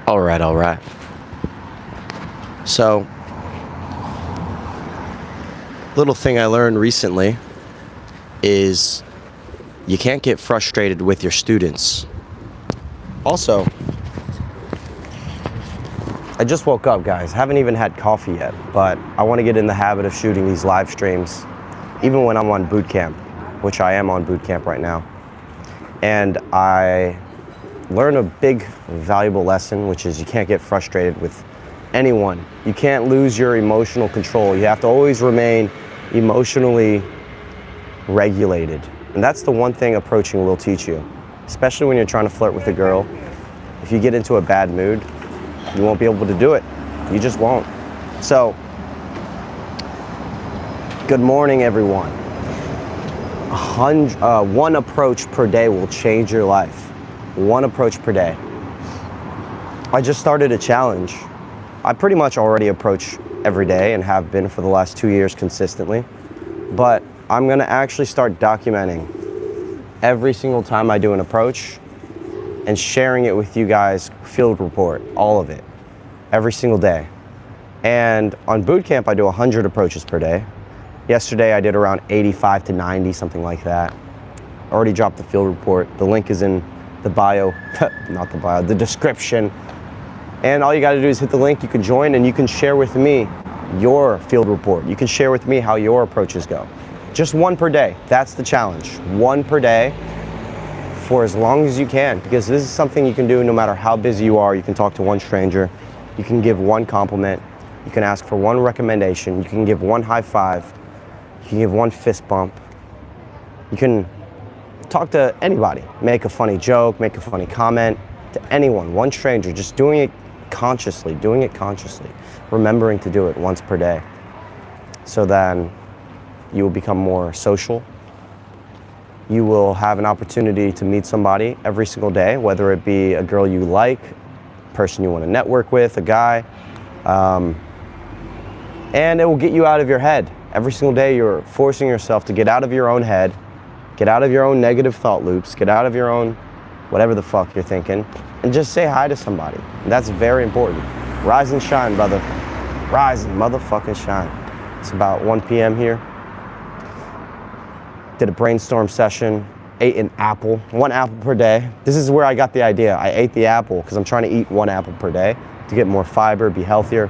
All right. So, little thing I learned recently is you can't get frustrated with your students. Also, I just woke up, guys. Haven't even had coffee yet, but I want to get in the habit of shooting these live streams, even when I'm on boot camp, which I am on boot camp right now. And I learned a big, valuable lesson, which is you can't get frustrated with anyone. You can't lose your emotional control. You have to always remain emotionally regulated. And that's the one thing approaching will teach you, especially when you're trying to flirt with a girl. If you get into a bad mood, you won't be able to do it. You just won't. So, good morning, everyone. One approach per day will change your life. One approach per day. I just started a challenge. I pretty much already approach every day and have been for the last 2 years consistently. But I'm gonna actually start documenting every single time I do an approach and sharing it with you guys, field report, all of it, every single day. And on boot camp, I do 100 approaches per day. Yesterday, I did around 85 to 90, something like that. Already dropped the field report. The link is in the bio, not the bio, the description. And all you gotta do is hit the link, you can join, and you can share with me your field report. You can share with me how your approaches go. Just one per day, that's the challenge. One per day for as long as you can, because this is something you can do no matter how busy you are. You can talk to one stranger, you can give one compliment, you can ask for one recommendation, you can give one high five, you can give one fist bump, you can talk to anybody, make a funny joke, make a funny comment to anyone, one stranger, just doing it consciously, remembering to do it once per day. So then you will become more social. You will have an opportunity to meet somebody every single day, whether it be a girl you like, a person you want to network with, a guy, and it will get you out of your head. Every single day you're forcing yourself to get out of your own head, get out of your own negative thought loops, get out of your own whatever the fuck you're thinking, and just say hi to somebody. And that's very important. Rise and shine, brother. Rise and motherfucking shine. It's about 1 p.m. here. Did a brainstorm session, ate an apple, 1 apple per day. This is where I got the idea. I ate the apple because I'm trying to eat 1 apple per day to get more fiber, be healthier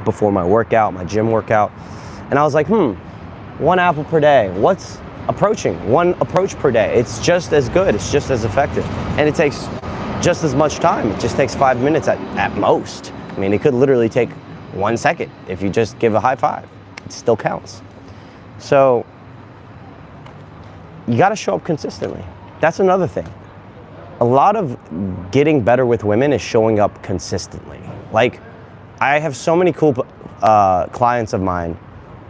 before my workout, my gym workout. And I was like, 1 apple per day. What's approaching? 1 approach per day. It's just as good, it's just as effective. And it takes just as much time. It just takes 5 minutes at most. I mean, it could literally take 1 second if you just give a high five. It still counts. So you gotta show up consistently. That's another thing. A lot of getting better with women is showing up consistently. Like, I have so many cool clients of mine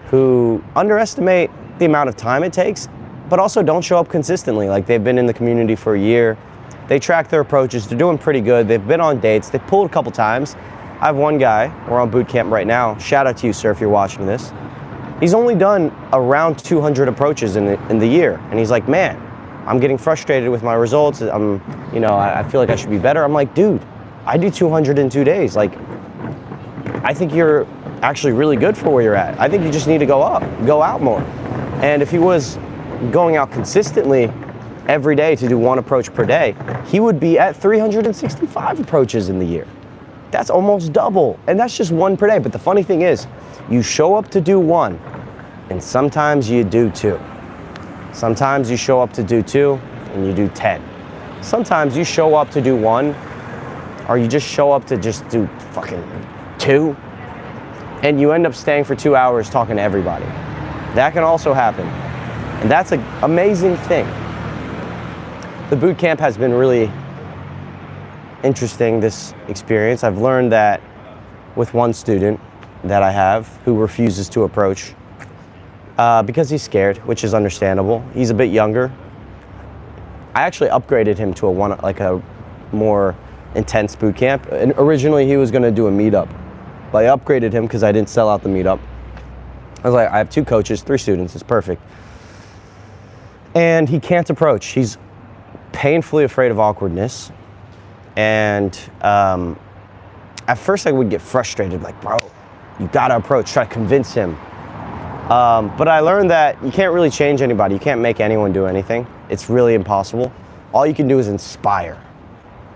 who underestimate the amount of time it takes, but also don't show up consistently. Like, they've been in the community for a year, they track their approaches, they're doing pretty good, they've been on dates, they've pulled a couple times. I have one guy, we're on boot camp right now, shout out to you, sir, if you're watching this. He's only done around 200 approaches in the year, and he's like, man, I'm getting frustrated with my results, I feel like I should be better. I'm like, dude, I do 200 in 2 days. Like, I think you're actually really good for where you're at. I think you just need to go out more. And if he was going out consistently every day to do 1 approach per day, he would be at 365 approaches in the year. That's almost double, and that's just 1 per day. But the funny thing is, you show up to do 1, and sometimes you do 2. Sometimes you show up to do 2, and you do 10. Sometimes you show up to do 1, or you just show up to just do fucking 2, and you end up staying for 2 hours talking to everybody. That can also happen, and that's an amazing thing. The boot camp has been really interesting, this experience. I've learned that with one student that I have who refuses to approach because he's scared, which is understandable. He's a bit younger. I actually upgraded him to a more intense boot camp. And originally he was gonna do a meetup, but I upgraded him because I didn't sell out the meetup. I was like, I have 2 coaches, 3 students, it's perfect. And he can't approach. He's painfully afraid of awkwardness. And at first I would get frustrated, like, bro, you gotta approach, try to convince him. But I learned that you can't really change anybody. You can't make anyone do anything. It's really impossible. All you can do is inspire.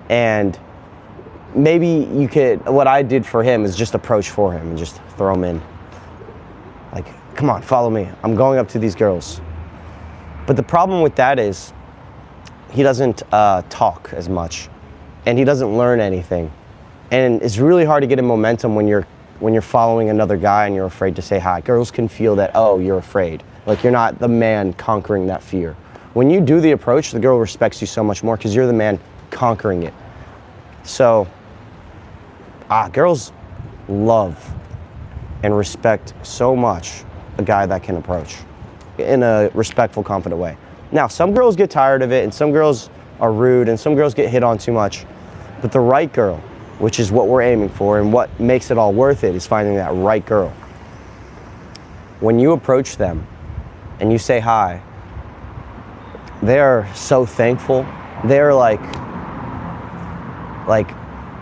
And maybe you could, what I did for him is just approach for him and just throw him in. Like, come on, follow me. I'm going up to these girls. But the problem with that is he doesn't talk as much, and he doesn't learn anything. And it's really hard to get in momentum when you're following another guy and you're afraid to say hi. Girls can feel that, oh, you're afraid. Like, you're not the man conquering that fear. When you do the approach, the girl respects you so much more because you're the man conquering it. So, girls love and respect so much a guy that can approach in a respectful, confident way. Now, some girls get tired of it, and some girls are rude, and some girls get hit on too much. But the right girl, which is what we're aiming for, and what makes it all worth it, is finding that right girl. When you approach them and you say hi, they're so thankful. They're like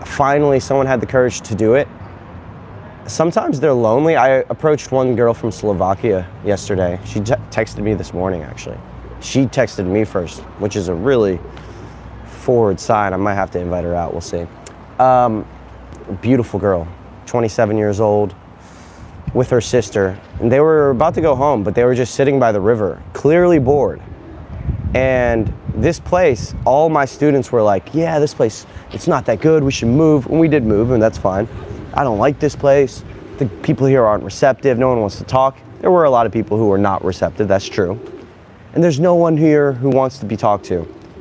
finally someone had the courage to do it. Sometimes they're lonely. I approached one girl from Slovakia yesterday. She texted me this morning, actually. She texted me first, which is a really forward sign. I might have to invite her out, we'll see. Beautiful girl, 27 years old, with her sister. And they were about to go home, but they were just sitting by the river, clearly bored. And this place, all my students were like, yeah, this place, it's not that good, we should move. And we did move, and that's fine. I don't like this place. The people here aren't receptive. No one wants to talk. There were a lot of people who were not receptive, that's true. And there's no one here who wants to be talked to.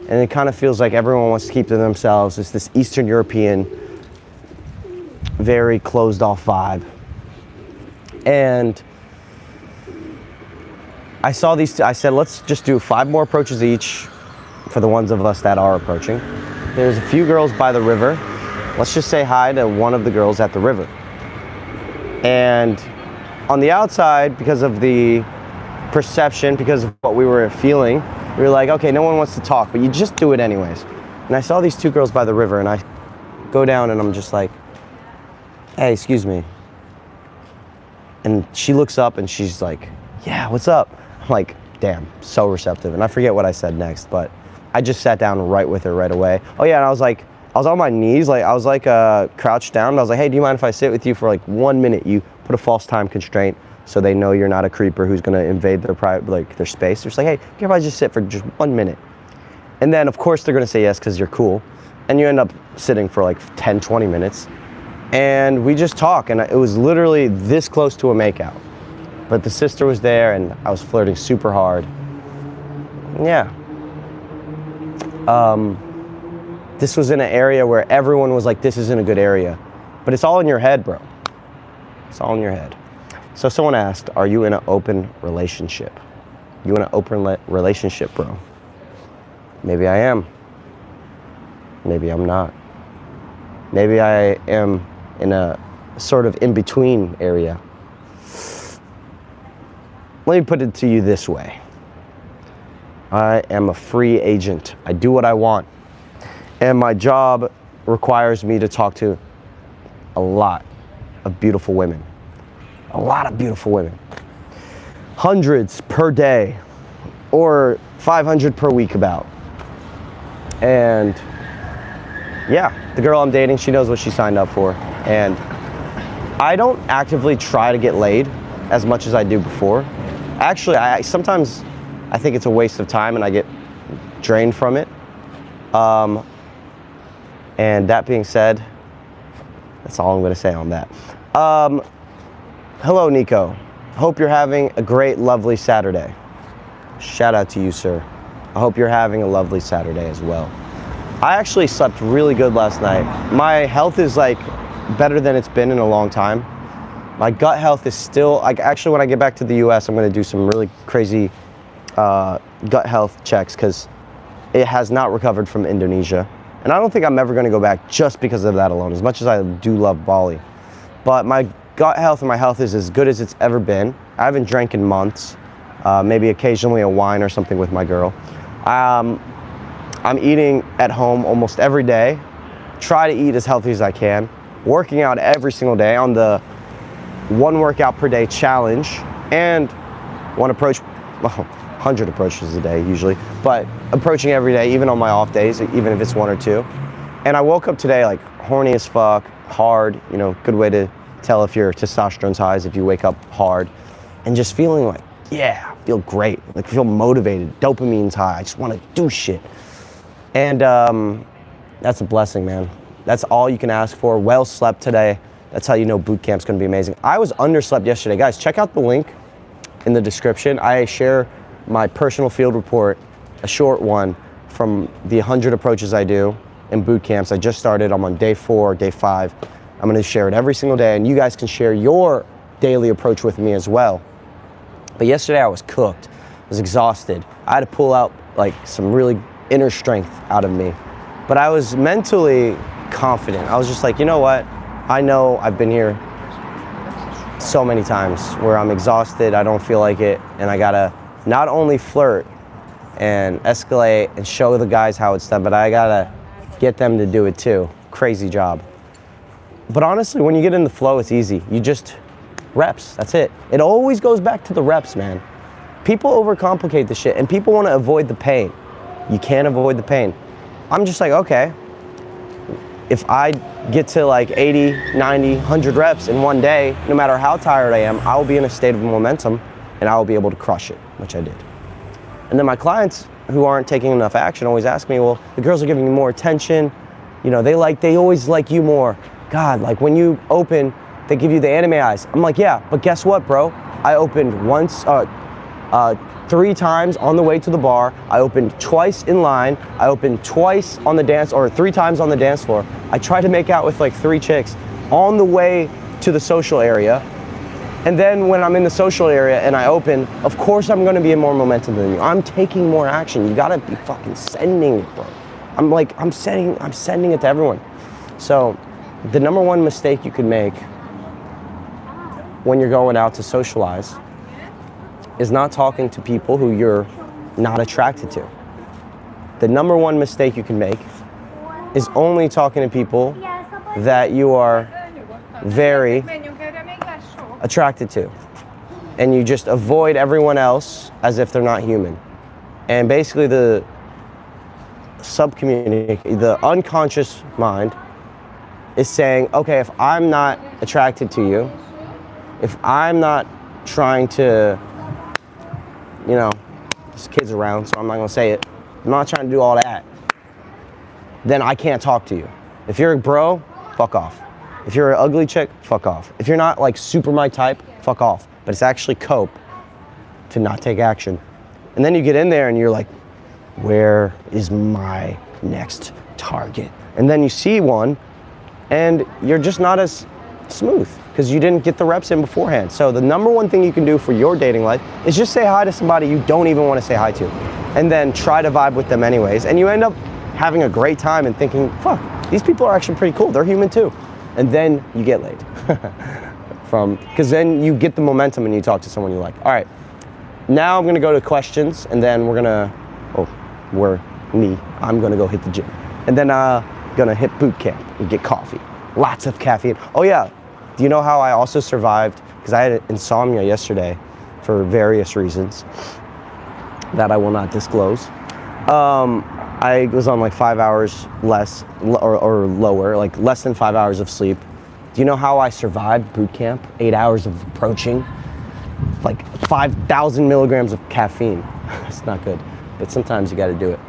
And it kind of feels like everyone wants to keep to themselves. It's this Eastern European, very closed off vibe. And I saw these, I said, let's just do 5 more approaches each for the ones of us that are approaching. There's a few girls by the river. Let's just say hi to one of the girls at the river. And on the outside, because of the perception, because of what we were feeling, we were like, okay, no one wants to talk, but you just do it anyways. And I saw these 2 girls by the river, and I go down and I'm just like, hey, excuse me. And she looks up and she's like, yeah, what's up? I'm like, damn, so receptive. And I forget what I said next, but I just sat down right with her right away. Oh yeah, and I was on my knees, like I was crouched down, and I was like, hey, do you mind if I sit with you for like 1 minute? You put a false time constraint so they know you're not a creeper who's gonna invade their private, like their space. They're just like, hey, can I just sit for just 1 minute? And then of course they're gonna say yes because you're cool. And you end up sitting for like 10, 20 minutes. And we just talk, and it was literally this close to a makeout. But the sister was there, and I was flirting super hard. Yeah. This was in an area where everyone was like, this isn't a good area. But it's all in your head, bro. It's all in your head. So someone asked, are you in an open relationship? You in an open relationship, bro? Maybe I am. Maybe I'm not. Maybe I am in a sort of in-between area. Let me put it to you this way. I am a free agent. I do what I want. And my job requires me to talk to a lot of beautiful women. A lot of beautiful women. Hundreds per day, or 500 per week about. And yeah, the girl I'm dating, she knows what she signed up for. And I don't actively try to get laid as much as I do before. Actually, sometimes I think it's a waste of time and I get drained from it. And that being said, that's all I'm gonna say on that. Hello, Nico. Hope you're having a great, lovely Saturday. Shout out to you, sir. I hope you're having a lovely Saturday as well. I actually slept really good last night. My health is like better than it's been in a long time. My gut health is still, like actually when I get back to the US, I'm gonna do some really crazy gut health checks because it has not recovered from Indonesia. And I don't think I'm ever gonna go back just because of that alone, as much as I do love Bali. But my gut health and my health is as good as it's ever been. I haven't drank in months, maybe occasionally a wine or something with my girl. I'm eating at home almost every day. try to eat as healthy as I can, working out every single day on the 1 workout per day challenge, and 1 approach, well, 100 approaches a day usually, but approaching every day, even on my off days, even if it's 1 or 2. And I woke up today like horny as fuck, hard, you know, good way to tell if your testosterone's high is if you wake up hard, and just feeling like, yeah, feel great, like feel motivated, dopamine's high, I just want to do shit. And that's a blessing, man. That's all you can ask for. Well slept today. That's how you know boot camp's gonna be amazing. I was underslept yesterday. Guys, check out the link in the description. I share my personal field report, a short one, from the 100 approaches I do in boot camps. I just started, I'm on day 4, day 5. I'm gonna share it every single day, and you guys can share your daily approach with me as well. But yesterday I was cooked, I was exhausted. I had to pull out like some really inner strength out of me. But I was mentally confident. I was just like, you know what? I know I've been here so many times where I'm exhausted, I don't feel like it, and I gotta not only flirt and escalate and show the guys how it's done, but I gotta get them to do it too. Crazy job. But honestly, when you get in the flow, it's easy. You just, reps, that's it. It always goes back to the reps, man. People overcomplicate the shit, and people wanna avoid the pain. You can't avoid the pain. I'm just like, okay, if I get to like 80, 90, 100 reps in one day, no matter how tired I am, I will be in a state of momentum and I will be able to crush it, which I did. And then my clients who aren't taking enough action always ask me, well, the girls are giving you more attention. You know, they always like you more. God, like when you open, they give you the anime eyes. I'm like, yeah, but guess what, bro? I opened once, 3 times on the way to the bar. I opened twice in line. I opened twice on the dance, or 3 times on the dance floor. I tried to make out with like 3 chicks on the way to the social area. And then when I'm in the social area and I open, of course I'm gonna be in more momentum than you. I'm taking more action. You gotta be fucking sending it, bro. I'm sending it to everyone. So the number 1 mistake you could make when you're going out to socialize is not talking to people who you're not attracted to. The number 1 mistake you can make is only talking to people that you are very attracted to. And you just avoid everyone else as if they're not human. And basically the subcommunity, the unconscious mind is saying, okay, if I'm not attracted to you, if I'm not trying to, you know, there's kids around, so I'm not gonna say it. I'm not trying to do all that. Then I can't talk to you. If you're a bro, fuck off. If you're an ugly chick, fuck off. If you're not like super my type, fuck off. But it's actually cope to not take action. And then you get in there and you're like, where is my next target? And then you see one and you're just not as smooth because you didn't get the reps in beforehand. So the number 1 thing you can do for your dating life is just say hi to somebody you don't even want to say hi to, and then try to vibe with them anyways. And you end up having a great time and thinking, fuck, these people are actually pretty cool. They're human too. And then you get laid. Because then you get the momentum and you talk to someone you like. All right, now I'm gonna go to questions, and then I'm gonna go hit the gym. And then gonna hit boot camp and get coffee. Lots of caffeine. Oh yeah, do you know how I also survived? Because I had insomnia yesterday for various reasons that I will not disclose. I was on like 5 hours less or lower, like less than 5 hours of sleep. Do you know how I survived boot camp? 8 hours of approaching, like 5,000 milligrams of caffeine. It's not good, but sometimes you gotta do it.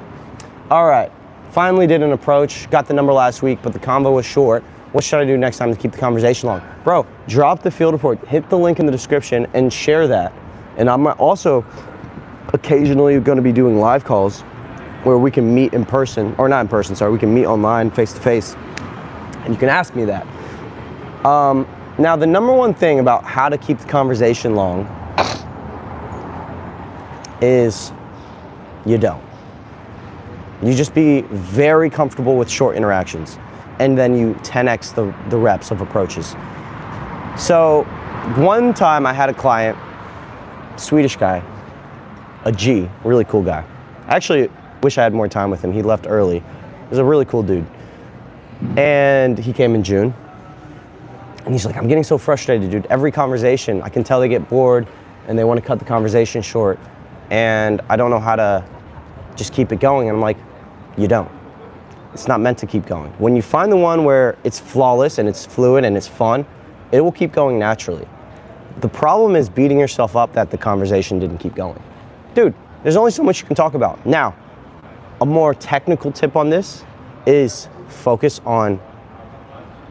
All right, finally did an approach, got the number last week, but the convo was short. What should I do next time to keep the conversation long? Bro, drop the field report, hit the link in the description and share that. And I'm also occasionally gonna be doing live calls where we can meet in person, or not in person, sorry, we can meet online, face to face, and you can ask me that. Now, the number 1 thing about how to keep the conversation long is you don't. You just be very comfortable with short interactions, and then you 10x the reps of approaches. So one time I had a client, Swedish guy, a G, really cool guy. Actually, wish I had more time with him. He left early. He was a really cool dude. And he came in June. And he's like, I'm getting so frustrated, dude. Every conversation, I can tell they get bored and they want to cut the conversation short. And I don't know how to just keep it going. And I'm like, you don't. It's not meant to keep going. When you find the one where it's flawless and it's fluid and it's fun, it will keep going naturally. The problem is beating yourself up that the conversation didn't keep going. Dude, there's only so much you can talk about. Now, a more technical tip on this is focus on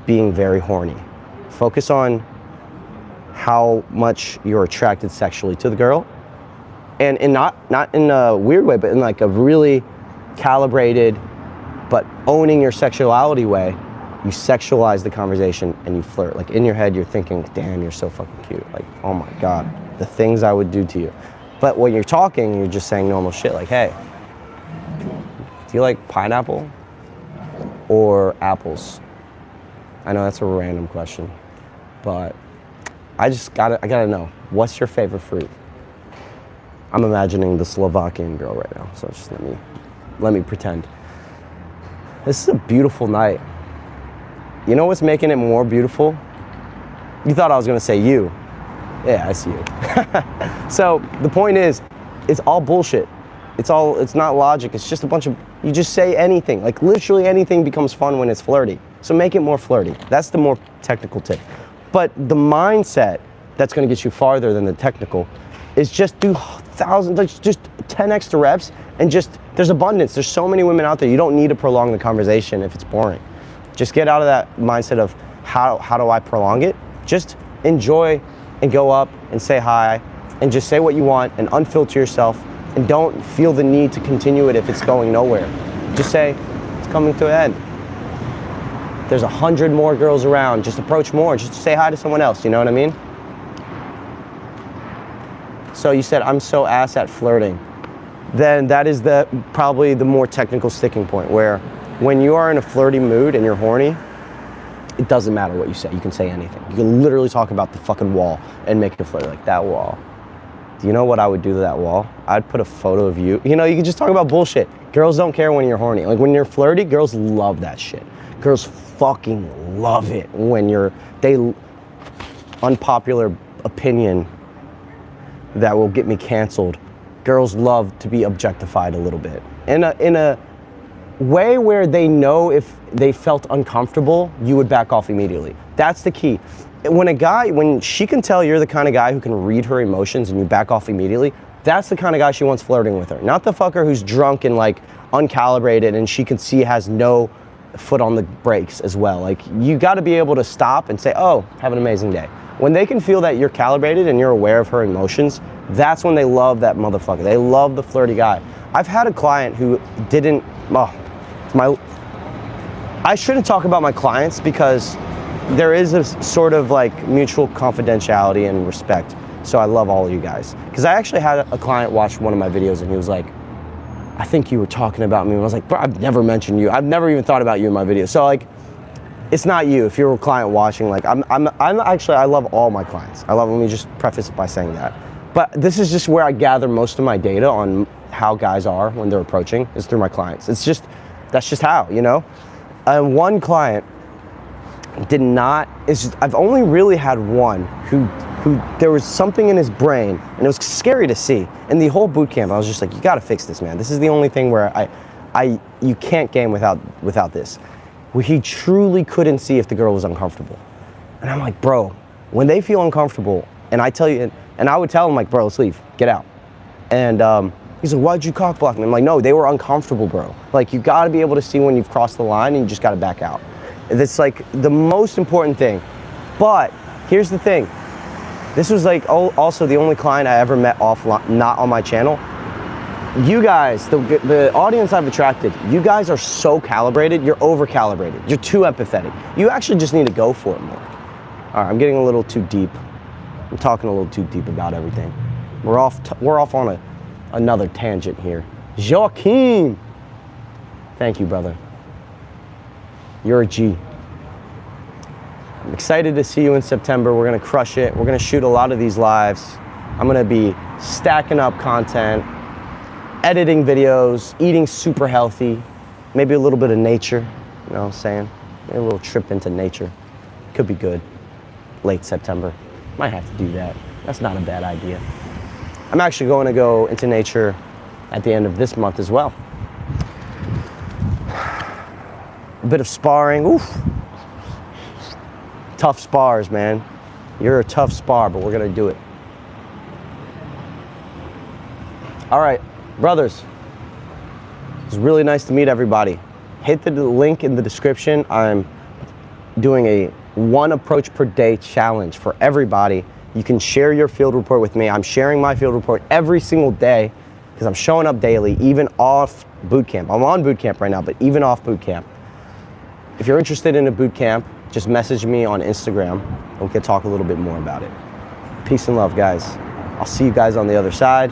being very horny. Focus on how much you're attracted sexually to the girl. And not in a weird way, but in like a really calibrated, but owning your sexuality way. You sexualize the conversation and you flirt. Like in your head, you're thinking, damn, you're so fucking cute. Like, oh my God, the things I would do to you. But when you're talking, you're just saying normal shit like, hey, do you like pineapple or apples? I know that's a random question, but I gotta know, what's your favorite fruit? I'm imagining the Slovakian girl right now, so just let me pretend. This is a beautiful night. You know what's making it more beautiful? You thought I was gonna say you. Yeah, I see you. So the point is, it's all bullshit. It's not logic, it's just a bunch of, you just say anything. Like literally anything becomes fun when it's flirty. So make it more flirty. That's the more technical tip. But the mindset that's gonna get you farther than the technical is just do just 10 extra reps and just, there's abundance. There's so many women out there. You don't need to prolong the conversation if it's boring. Just get out of that mindset of how do I prolong it? Just enjoy and go up and say hi and just say what you want and unfilter yourself and don't feel the need to continue it if it's going nowhere. Just say, it's coming to an end. There's 100 more girls around, just approach more, just say hi to someone else, you know what I mean? So you said, I'm so ass at flirting. Then that is probably the more technical sticking point where when you are in a flirty mood and you're horny, it doesn't matter what you say. You can say anything. You can literally talk about the fucking wall and make it flirt. Like, that wall. Do you know what I would do to that wall? I'd put a photo of you. You know, you can just talk about bullshit. Girls don't care when you're horny. Like when you're flirty, girls love that shit. Girls fucking love it when unpopular opinion that will get me canceled. Girls love to be objectified a little bit. In a way where they know if they felt uncomfortable, you would back off immediately. That's the key. When she can tell you're the kind of guy who can read her emotions and you back off immediately, that's the kind of guy she wants flirting with her. Not the fucker who's drunk and like uncalibrated and she can see has no foot on the brakes as well. Like you gotta be able to stop and say, oh, have an amazing day. When they can feel that you're calibrated and you're aware of her emotions, that's when they love that motherfucker. They love the flirty guy. I've had a client who didn't, I shouldn't talk about my clients because there is a sort of like mutual confidentiality and respect. So I love all of you guys. Because I actually had a client watch one of my videos and he was like, I think you were talking about me. And I was like, bro, I've never mentioned you. I've never even thought about you in my video. So like, it's not you. If you're a client watching, like I love all my clients. Let me just preface it by saying that. But this is just where I gather most of my data on how guys are when they're approaching is through my clients. That's just how, you know? And one client I've only really had one who there was something in his brain and it was scary to see. In the whole boot camp, I was just like, you gotta fix this, man. This is the only thing where you can't game without this. Where he truly couldn't see if the girl was uncomfortable. And I'm like, bro, when they feel uncomfortable, and I tell you, and I would tell him like, bro, let's leave, get out. And he's like, why'd you cock block me? I'm like, no, they were uncomfortable, bro. Like you gotta be able to see when you've crossed the line and you just gotta back out. That's like the most important thing. But here's the thing. This was like also the only client I ever met offline, not on my channel. You guys, the audience I've attracted, you guys are so calibrated, you're over calibrated. You're too empathetic. You actually just need to go for it more. All right, I'm getting a little too deep. I'm talking a little too deep about everything. We're off on another tangent here. Joaquin. Thank you, brother. You're a G. I'm excited to see you in September. We're gonna crush it. We're gonna shoot a lot of these lives. I'm gonna be stacking up content, editing videos, eating super healthy, maybe a little bit of nature, you know what I'm saying? Maybe a little trip into nature. Could be good. Late September. Might have to do that. That's not a bad idea. I'm actually going to go into nature at the end of this month as well. A bit of sparring. Oof. Tough spars, man. You're a tough spar, but we're going to do it. All right, brothers. It's really nice to meet everybody. Hit the link in the description. I'm doing a 1 approach per day challenge for everybody. You can share your field report with me. I'm sharing my field report every single day because I'm showing up daily, even off boot camp. I'm on boot camp right now, but even off boot camp. If you're interested in a boot camp, just message me on Instagram and we can talk a little bit more about it. Peace and love, guys. I'll see you guys on the other side.